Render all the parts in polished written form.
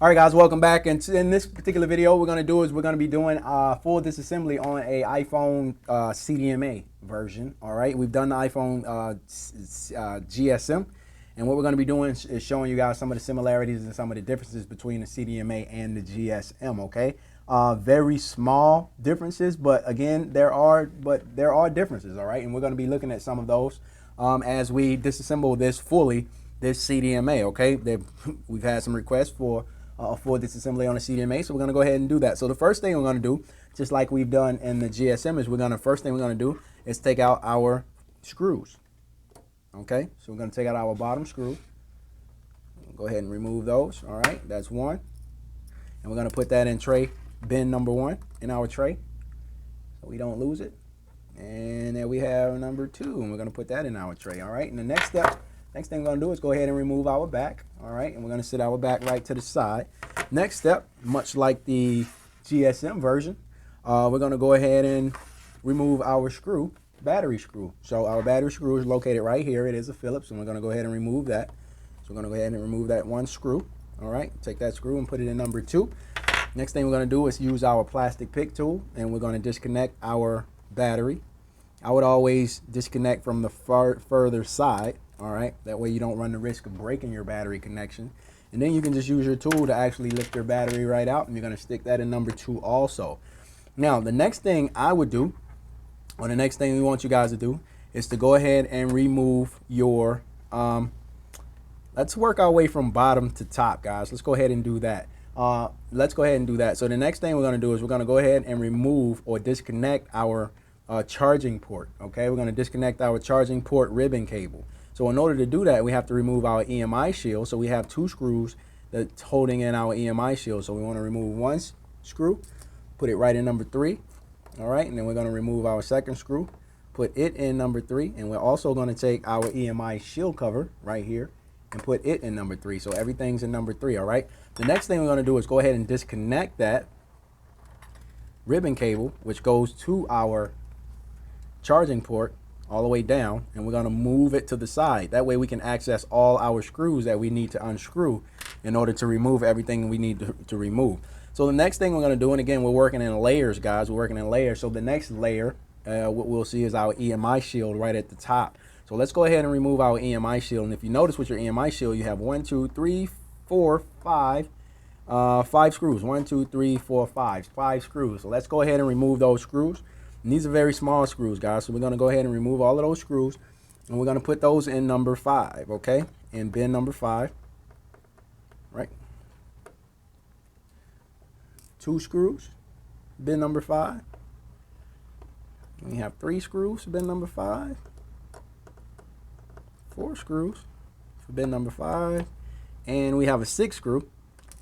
All right, guys, welcome back. And in this particular video, we're going to be doing full disassembly on a iPhone CDMA version. All right, we've done the iPhone GSM, and what we're going to be doing is showing you guys some of the similarities and some of the differences between the CDMA and the GSM. Okay, very small differences, but again, there are differences. All right, and we're going to be looking at some of those as we disassemble this CDMA. Okay, we've had some requests for disassembly on a CDMA, so we're going to go ahead and do that. So the first thing we're going to do, just like we've done in the GSM, is first thing we're going to do is take out our screws. Okay, so we're going to take out our bottom screw. Go ahead and remove those. All right, that's one, and we're going to put that in tray bin number 1 in our tray so we don't lose it. And there we have number 2, and we're going to put that in our tray. All right, and the next thing we're going to do is go ahead and remove our back. All right, and we're going to sit our back right to the side. Next step, much like the GSM version, we're going to go ahead and remove our battery screw. So our battery screw is located right here. It is a Phillips, and we're going to go ahead and remove that. So we're going to go ahead and remove that one screw. All right, take that screw and put it in number 2. Next thing we're going to do is use our plastic pick tool, and we're going to disconnect our battery. I would always disconnect from the further side. All right, that way you don't run the risk of breaking your battery connection. And then you can just use your tool to actually lift your battery right out, and you're going to stick that in number 2 also. Now, the next thing I would do, or the next thing we want you guys to do, is to go ahead and remove your, let's work our way from bottom to top, guys. Let's go ahead and do that. So the next thing we're going to do is we're going to go ahead and remove or disconnect our charging port. Okay, we're going to disconnect our charging port ribbon cable. So in order to do that, we have to remove our EMI shield. So we have 2 screws that's holding in our EMI shield. So we want to remove one screw, put it right in number 3. All right, and then we're going to remove our second screw, put it in number 3, and we're also going to take our EMI shield cover right here and put it in number 3. So everything's in number 3. All right, the next thing we're going to do is go ahead and disconnect that ribbon cable, which goes to our charging port all the way down, and we're going to move it to the side. That way we can access all our screws that we need to unscrew in order to remove everything we need to remove. So the next thing we're going to do, and again, we're working in layers, guys. We're working in layers. So the next layer, what we'll see is our EMI shield right at the top. So let's go ahead and remove our EMI shield. And if you notice with your EMI shield, you have 1, 2, 3, 4, 5, 5 screws. 1, 2, 3, 4, 5 screws. So let's go ahead and remove those screws. And these are very small screws, guys. So we're going to go ahead and remove all of those screws, and we're going to put those in number 5, okay? In bin number 5, right? 2 screws, bin number 5. And we have 3 screws, bin number 5. 4 screws for bin number 5. And we have a 6th screw.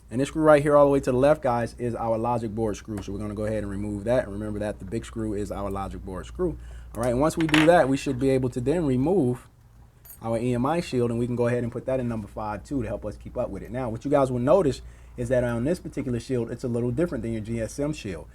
And this screw right here all the way to the left, guys, is our logic board screw. So we're going to go ahead and remove that. And remember that the big screw is our logic board screw. All right, and once we do that, we should be able to then remove our EMI shield, and we can go ahead and put that in number 5 too to help us keep up with it. Now, what you guys will notice is that on this particular shield, it's a little different than your GSM shield.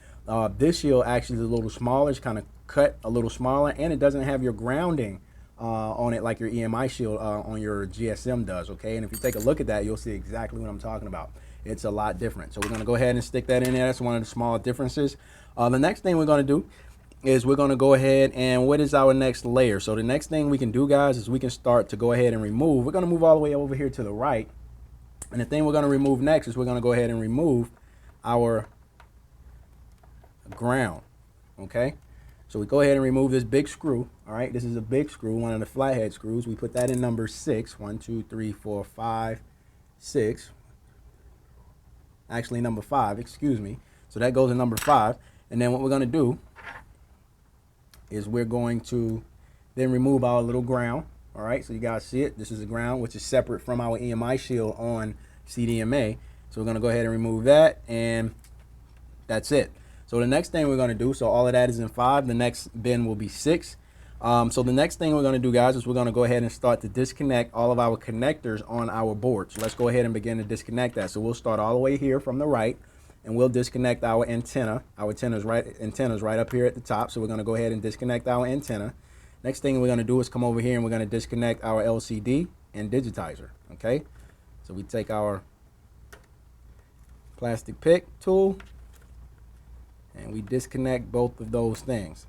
This shield actually is a little smaller. It's kind of cut a little smaller, and it doesn't have your grounding on it like your EMI shield on your GSM does, okay? And if you take a look at that, you'll see exactly what I'm talking about. It's a lot different. So we're going to go ahead and stick that in there. That's one of the small differences. The next thing we're going to do is we're going to go ahead and what is our next layer? So the next thing we can do, guys, is we can start to go ahead and remove. We're going to move all the way over here to the right. And the thing we're going to remove next is we're going to go ahead and remove our ground, okay? So we go ahead and remove this big screw. All right, this is a big screw, one of the flathead screws. We put that in number 6. 1, 2, 3, 4, 5, 6. Actually, number 5, excuse me. So that goes in number 5. And then what we're going to do is we're going to then remove our little ground. All right, so you guys see it. This is the ground, which is separate from our EMI shield on CDMA. So we're going to go ahead and remove that, and that's it. So the next thing we're going to do, so all of that is in 5. The next bin will be 6. So the next thing we're going to do, guys, is we're going to go ahead and start to disconnect all of our connectors on our board. So let's go ahead and begin to disconnect that. So we'll start all the way here from the right, and we'll disconnect our antenna. Our antenna's right up here at the top. So we're going to go ahead and disconnect our antenna. Next thing we're going to do is come over here and we're going to disconnect our LCD and digitizer. Okay, so we take our plastic pick tool, and we disconnect both of those things.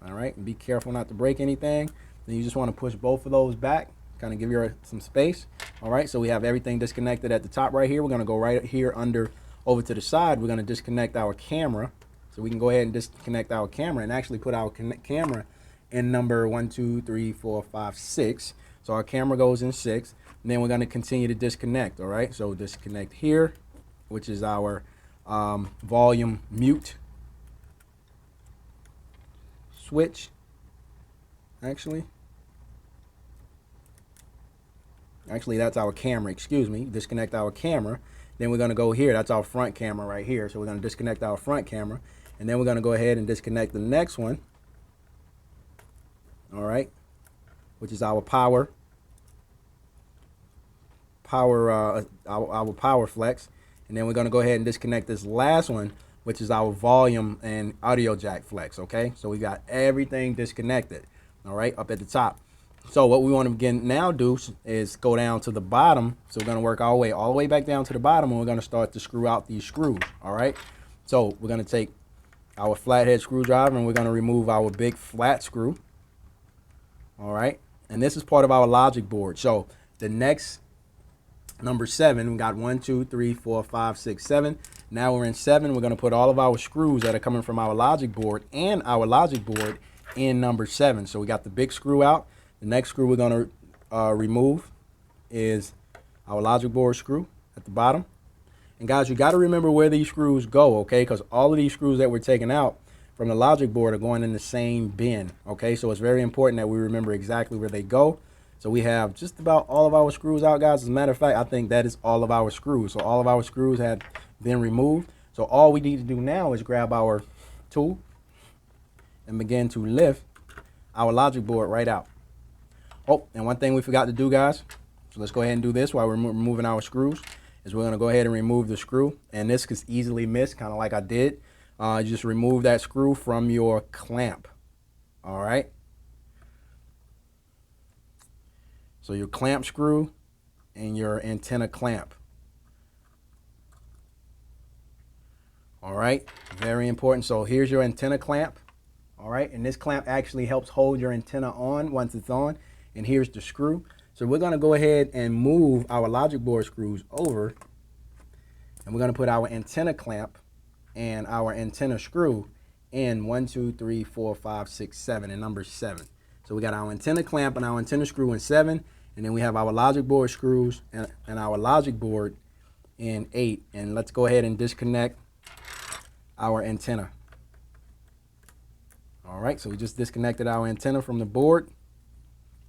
All right, and be careful not to break anything. Then you just want to push both of those back, kind of give you some space. All right, so we have everything disconnected at the top right here. We're going to go right here under over to the side. We're going to disconnect our camera. So we can go ahead and disconnect our camera and actually put our camera in number 1, 2, 3, 4, 5, 6. So our camera goes in 6. And then we're going to continue to disconnect. All right, so disconnect here, which is our volume mute switch. Actually, that's our camera. Excuse me. Disconnect our camera. Then we're going to go here. That's our front camera right here. So we're going to disconnect our front camera. And then we're going to go ahead and disconnect the next one. All right. Which is our power flex. And then we're going to go ahead and disconnect this last one, which is our volume and audio jack flex. Okay. So we got everything disconnected. All right. Up at the top. So what we want to again now do is go down to the bottom. So we're going to work our way all the way back down to the bottom, and we're going to start to screw out these screws. All right. So we're going to take our flathead screwdriver and we're going to remove our big flat screw. All right. And this is part of our logic board. So the next number 7, we got 1, 2, 3, 4, 5, 6, 7. Now we're in 7. We're going to put all of our screws that are coming from our logic board and our logic board in number 7. So we got the big screw out. The next screw we're going to remove is our logic board screw at the bottom. And guys, you got to remember where these screws go, okay? Because all of these screws that we're taking out from the logic board are going in the same bin, okay? So it's very important that we remember exactly where they go. So we have just about all of our screws out, guys. As a matter of fact, I think that is all of our screws. So all of our screws have been removed. So all we need to do now is grab our tool and begin to lift our logic board right out. Oh, and one thing we forgot to do, guys, so let's go ahead and do this while we're removing our screws, is we're going to go ahead and remove the screw. And this is easily missed, kind of like I did. You just remove that screw from your clamp. All right. So your clamp screw and your antenna clamp. All right. Very important. So here's your antenna clamp. All right. And this clamp actually helps hold your antenna on once it's on. And here's the screw. So we're going to go ahead and move our logic board screws over. And we're going to put our antenna clamp and our antenna screw in 1, 2, 3, 4, 5, 6, 7, and number 7. So we got our antenna clamp and our antenna screw in 7. And then we have our logic board screws and our logic board in 8. And let's go ahead and disconnect our antenna. All right, so we just disconnected our antenna from the board.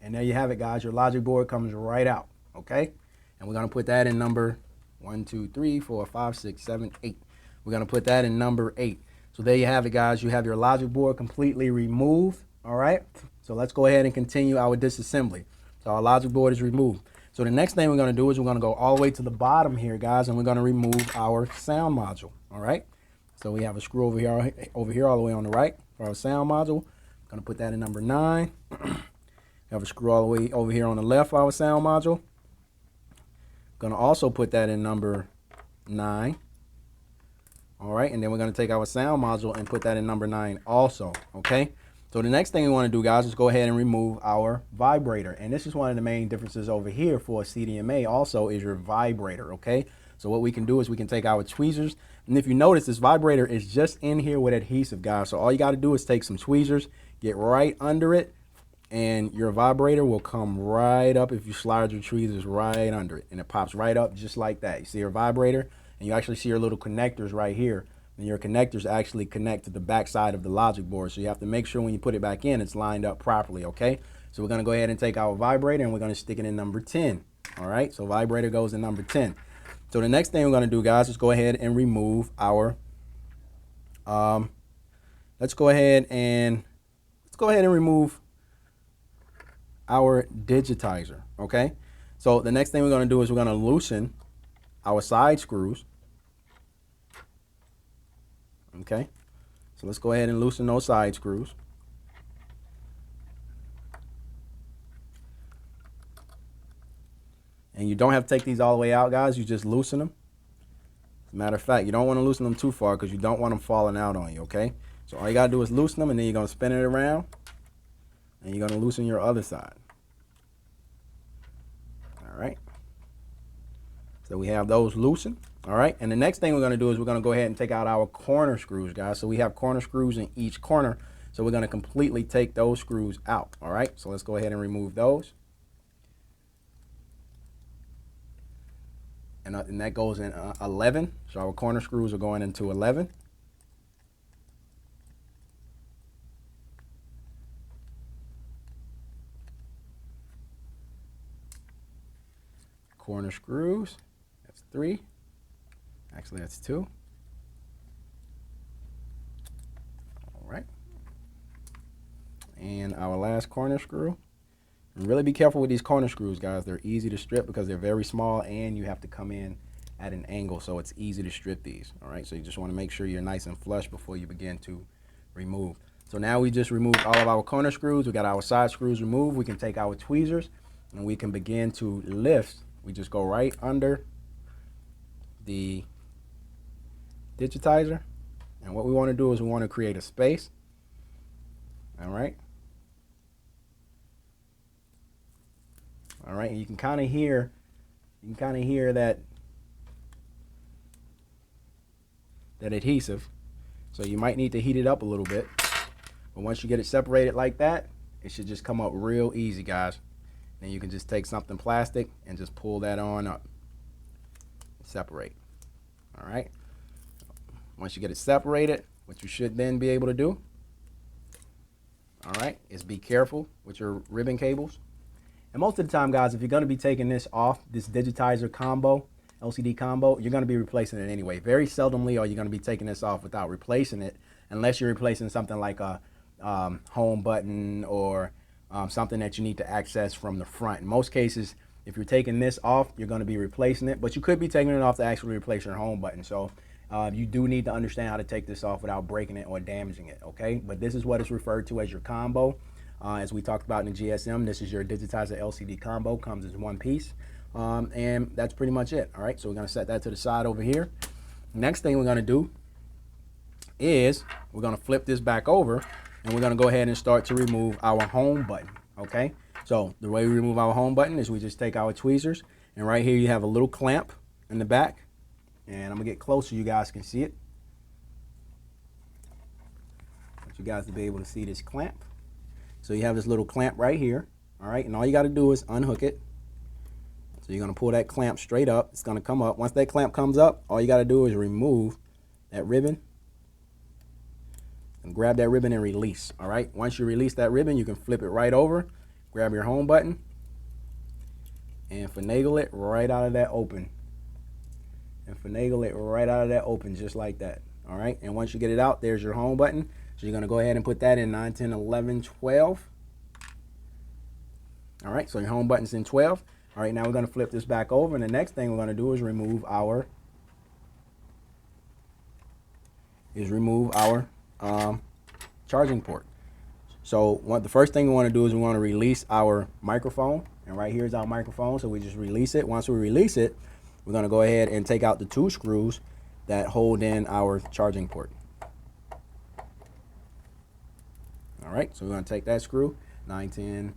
And there you have it, guys. Your logic board comes right out, okay? And we're going to put that in number 1, 2, 3, 4, 5, 6, 7, 8. We're going to put that in number 8. So there you have it, guys. You have your logic board completely removed, all right? So let's go ahead and continue our disassembly. So our logic board is removed. So the next thing we're going to do is we're going to go all the way to the bottom here, guys, and we're going to remove our sound module, all right? So we have a screw over here all the way on the right for our sound module. I'm going to put that in number 9. We have a screw all the way over here on the left for our sound module. Going to also put that in number 9. All right, and then we're going to take our sound module and put that in number 9 also, okay? So the next thing we want to do, guys, is go ahead and remove our vibrator. And this is one of the main differences over here for a CDMA also is your vibrator, okay? So what we can do is we can take our tweezers. And if you notice, this vibrator is just in here with adhesive, guys. So all you got to do is take some tweezers, get right under it, and your vibrator will come right up if you slide your tweezers right under it. And it pops right up just like that. You see your vibrator, and you actually see your little connectors right here. And your connectors actually connect to the back side of the logic board. So you have to make sure when you put it back in, it's lined up properly, okay? So we're going to go ahead and take our vibrator, and we're going to stick it in number 10. All right, so vibrator goes in number 10. So the next thing we're going to do, guys, is go ahead and remove our, let's go ahead and remove our digitizer, okay? So the next thing we're going to do is we're going to loosen our side screws, okay? So let's go ahead and loosen those side screws. And you don't have to take these all the way out, guys. You just loosen them. As a matter of fact, you don't want to loosen them too far because you don't want them falling out on you, okay? So all you gotta do is loosen them, and then you're gonna spin it around, and you're gonna loosen your other side. All right. So we have those loosened. All right. And the next thing we're gonna do is we're gonna go ahead and take out our corner screws, guys. So we have corner screws in each corner. So we're gonna completely take those screws out. All right. So let's go ahead and remove those. And that goes in 11. So our corner screws are going into 11. Corner screws, that's 3. Actually, that's 2. All right. And our last corner screw. Really be careful with these corner screws, guys. They're easy to strip because they're very small, and you have to come in at an angle, so it's easy to strip these. All right, so you just want to make sure you're nice and flush before you begin to remove. So now we just removed all of our corner screws. We got our side screws removed. We can take our tweezers and we can begin to lift. We just go right under the digitizer, and what we want to do is we want to create a space. All right. All right, and you can kind of hear that adhesive. So you might need to heat it up a little bit. But once you get it separated like that, it should just come up real easy, guys. Then you can just take something plastic and just pull that on up. Separate. All right. Once you get it separated, what you should then be able to do, all right, is be careful with your ribbon cables. And most of the time, guys, if you're going to be taking this off, this digitizer combo, LCD combo, you're going to be replacing it anyway. Very seldomly are you going to be taking this off without replacing it, unless you're replacing something like a home button or something that you need to access from the front. In most cases, if you're taking this off, you're going to be replacing it, but you could be taking it off to actually replace your home button. So you do need to understand how to take this off without breaking it or damaging it, okay? But this is what is referred to as your combo. As we talked about in the GSM, this is your digitizer LCD combo, comes as one piece. And that's pretty much it, all right? So we're gonna set that to the side over here. Next thing we're gonna do is we're gonna flip this back over, and we're gonna go ahead and start to remove our home button, okay? So the way we remove our home button is we just take our tweezers, and right here you have a little clamp in the back, and I'm gonna get closer so you guys can see it. I want you guys to be able to see this clamp. So you have this little clamp right here, all right? And all you gotta do is unhook it. So you're gonna pull that clamp straight up. It's gonna come up. Once that clamp comes up, all you gotta do is remove that ribbon and grab that ribbon and release, all right? Once you release that ribbon, you can flip it right over, grab your home button, and finagle it right out of that open. And finagle it right out of that open, just like that, all right? And once you get it out, there's your home button. So you're gonna go ahead and put that in 9, 10, 11, 12. All right, so your home button's in 12. All right, now we're gonna flip this back over, and the next thing we're gonna do is remove our charging port. So the first thing we wanna do is we wanna release our microphone, and right here is our microphone, so we just release it. Once we release it, we're gonna go ahead and take out the 2 screws that hold in our charging port. All right, so we're gonna take that screw, 9, 10,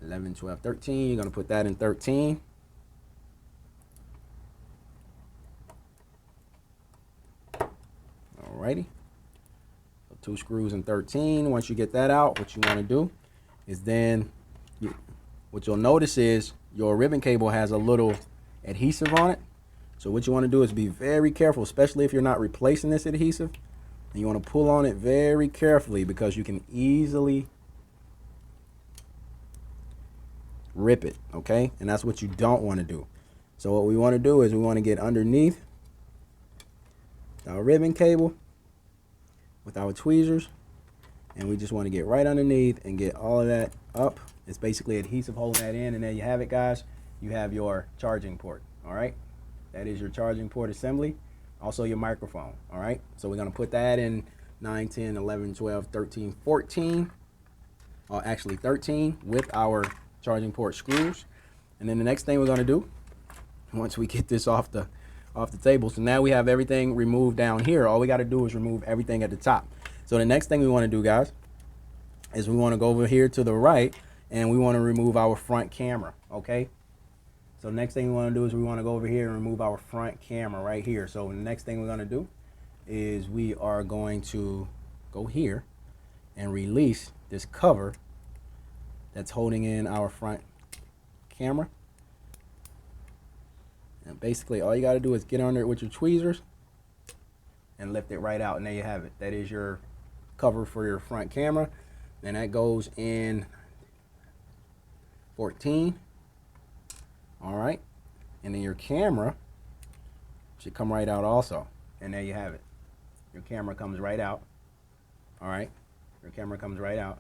11, 12, 13. You're gonna put that in 13. All righty. So 2 screws in 13. Once you get that out, what you wanna do is then, what you'll notice is your ribbon cable has a little adhesive on it. So what you wanna do is be very careful, especially if you're not replacing this adhesive. And you want to pull on it very carefully because you can easily rip it, okay? And that's what you don't want to do. So what we want to do is we want to get underneath our ribbon cable with our tweezers, and we just want to get right underneath and get all of that up. It's basically adhesive holding that in, and there you have it, guys. You have your charging port, all right? That is your charging port assembly. Also your microphone, all right? So we're gonna put that in 9, 10, 11, 12, 13, 14, or actually 13 with our charging port screws. And then the next thing we're gonna do, once we get this off the off the table. So now we have everything removed down here. All we got to do is remove everything at the top. So the next thing we want to do, guys, is we want to go over here to the right and we want to remove our front camera, okay? So next thing we want to do is we want to go over here and remove our front camera right here. So the next thing we're going to do is we are going to go here and release this cover that's holding in our front camera. And basically all you got to do is get under it with your tweezers and lift it right out, and there you have it. That is your cover for your front camera, and that goes in 14. All right, and then your camera should come right out also, and there you have it. Your camera comes right out. All right, your camera comes right out.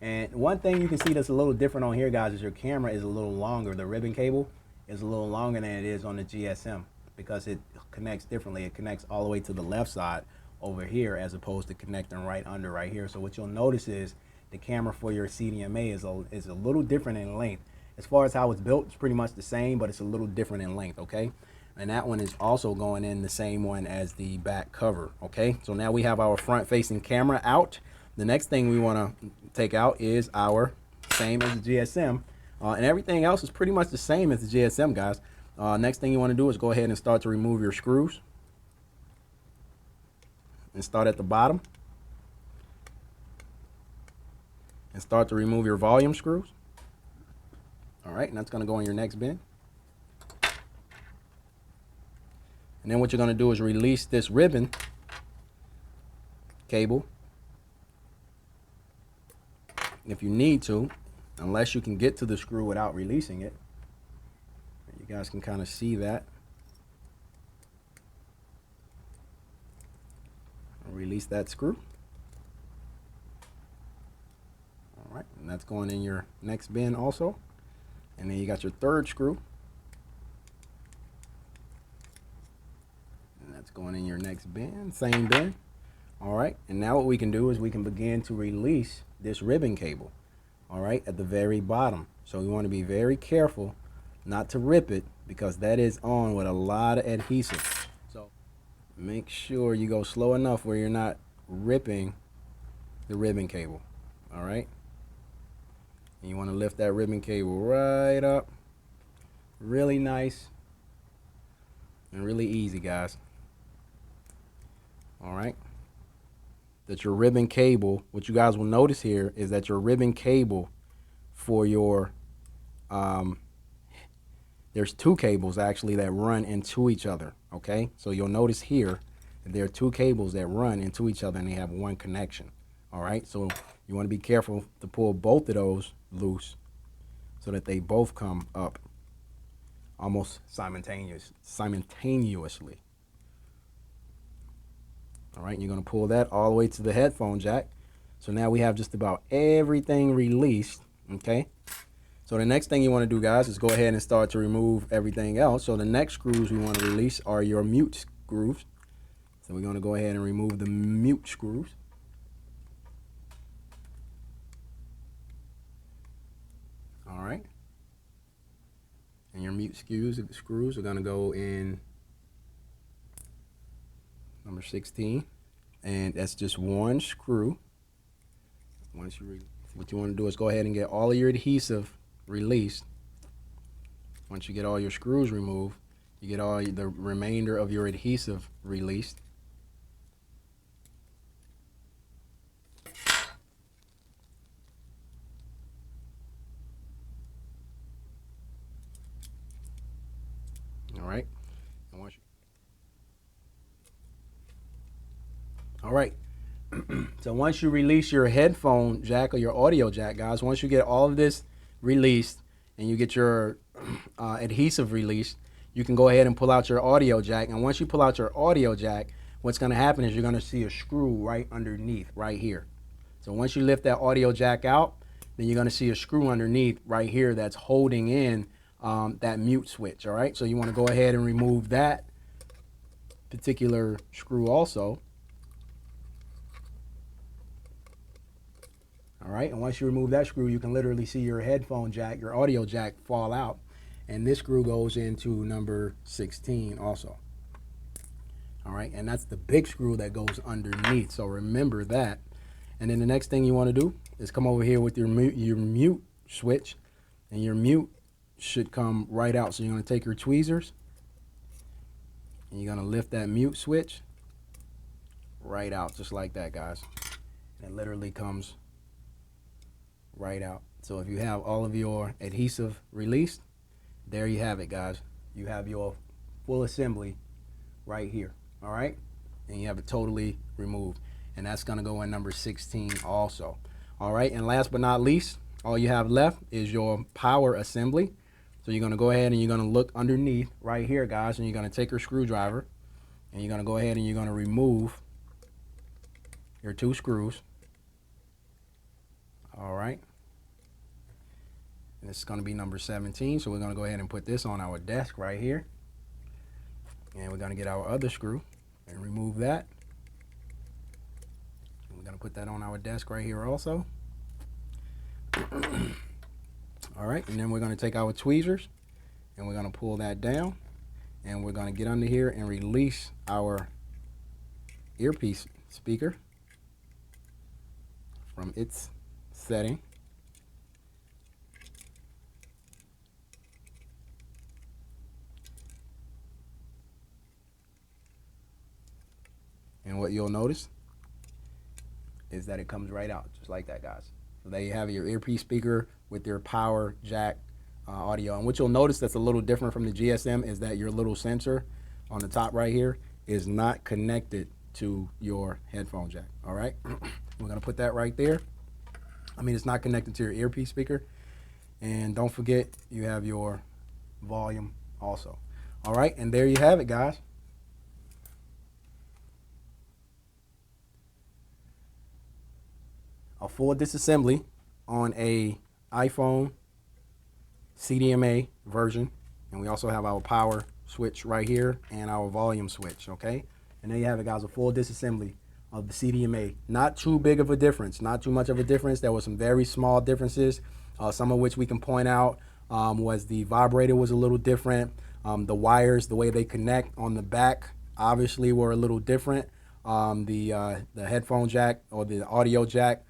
And one thing you can see that's a little different on here, guys, is your camera is a little longer. The ribbon cable is a little longer than it is on the GSM because it connects differently. It connects all the way to the left side over here as opposed to connecting right under right here. So what you'll notice is the camera for your CDMA is a little different in length. As far as how it's built, it's pretty much the same, but it's a little different in length, okay? And that one is also going in the same one as the back cover, okay? So now we have our front-facing camera out. The next thing we want to take out is our, same as the GSM, and everything else is pretty much the same as the GSM, guys. Next thing you want to do is go ahead and start to remove your screws. And start at the bottom. And start to remove your volume screws. All right, and that's going to go in your next bin. And then what you're going to do is release this ribbon cable if you need to, unless you can get to the screw without releasing it. You guys can kind of see that. Release that screw. All right, and that's going in your next bin also. And then you got your third screw. And that's going in your next bin, same bin. All right, and now what we can do is we can begin to release this ribbon cable, all right, at the very bottom. So we want to be very careful not to rip it because that is on with a lot of adhesive. So make sure you go slow enough where you're not ripping the ribbon cable, all right? And you want to lift that ribbon cable right up, really nice and really easy, guys. All right, that your ribbon cable, what you guys will notice here is that your ribbon cable for your there's two cables actually that run into each other, okay? So you'll notice here that there are two cables that run into each other and they have one connection, all right? So you want to be careful to pull both of those loose so that they both come up almost simultaneously. All right, and you're going to pull that all the way to the headphone jack. So now we have just about everything released, okay? So the next thing you want to do, guys, is go ahead and start to remove everything else. So the next screws we want to release are your mute screws. So we're going to go ahead and remove the mute screws. All right. And your mute screws are going to go in number 16. And that's just one screw. What you want to do is go ahead and get all of your adhesive released. Once you get all your screws removed, you get all the remainder of your adhesive released. All right. And once all right. So once you release your headphone jack or your audio jack, guys, once you get all of this released and you get your adhesive released, you can go ahead and pull out your audio jack. And once you pull out your audio jack, what's going to happen is you're going to see a screw right underneath right here. So once you lift that audio jack out, then you're going to see a screw underneath right here that's holding in that mute switch. All right, so you want to go ahead and remove that particular screw also. All right, and once you remove that screw, you can literally see your headphone jack, your audio jack fall out. And this screw goes into number 16 also. All right, and that's the big screw that goes underneath. So remember that. And then the next thing you want to do is come over here with your mute switch, and your mute should come right out. So you're going to take your tweezers and you're going to lift that mute switch right out, just like that, guys. And it literally comes right out. So if you have all of your adhesive released, there you have it, guys. You have your full assembly right here. All right, and you have it totally removed, and that's going to go in number 16 also. All right, and last but not least, all you have left is your power assembly. So you're going to go ahead and you're going to look underneath right here, guys, and you're going to take your screwdriver and you're going to go ahead and you're going to remove your 2 screws. All right, and this is going to be number 17. So we're going to go ahead and put this on our desk right here, and we're going to get our other screw and remove that. And we're going to put that on our desk right here also. All right, and then we're going to take our tweezers and we're going to pull that down, and we're going to get under here and release our earpiece speaker from its setting. And what you'll notice is that it comes right out, just like that, guys. So there you have your earpiece speaker with your power jack audio. And what you'll notice that's a little different from the GSM is that your little sensor on the top right here is not connected to your headphone jack. All right, we're gonna put that right there. I mean, it's not connected to your earpiece speaker. And don't forget, you have your volume also. All right, and there you have it, guys. A full disassembly on a iPhone CDMA version, and we also have our power switch right here and our volume switch. Okay, and there you have it, guys, a full disassembly of the CDMA. Not too big of a difference, not too much of a difference. There were some very small differences, some of which we can point out. Was the vibrator was a little different. The wires, the way they connect on the back, obviously were a little different. The headphone jack or the audio jack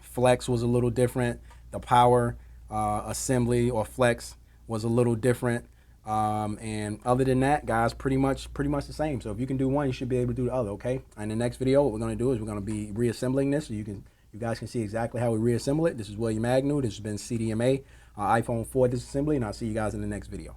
flex was a little different. The power assembly or flex was a little different. And other than that, guys, pretty much the same. So if you can do one, you should be able to do the other. Okay. In the next video, what we're going to do is we're going to be reassembling this, so you guys can see exactly how we reassemble it. This is William Agnew. This has been CDMA iPhone 4 disassembly, and I'll see you guys in the next video.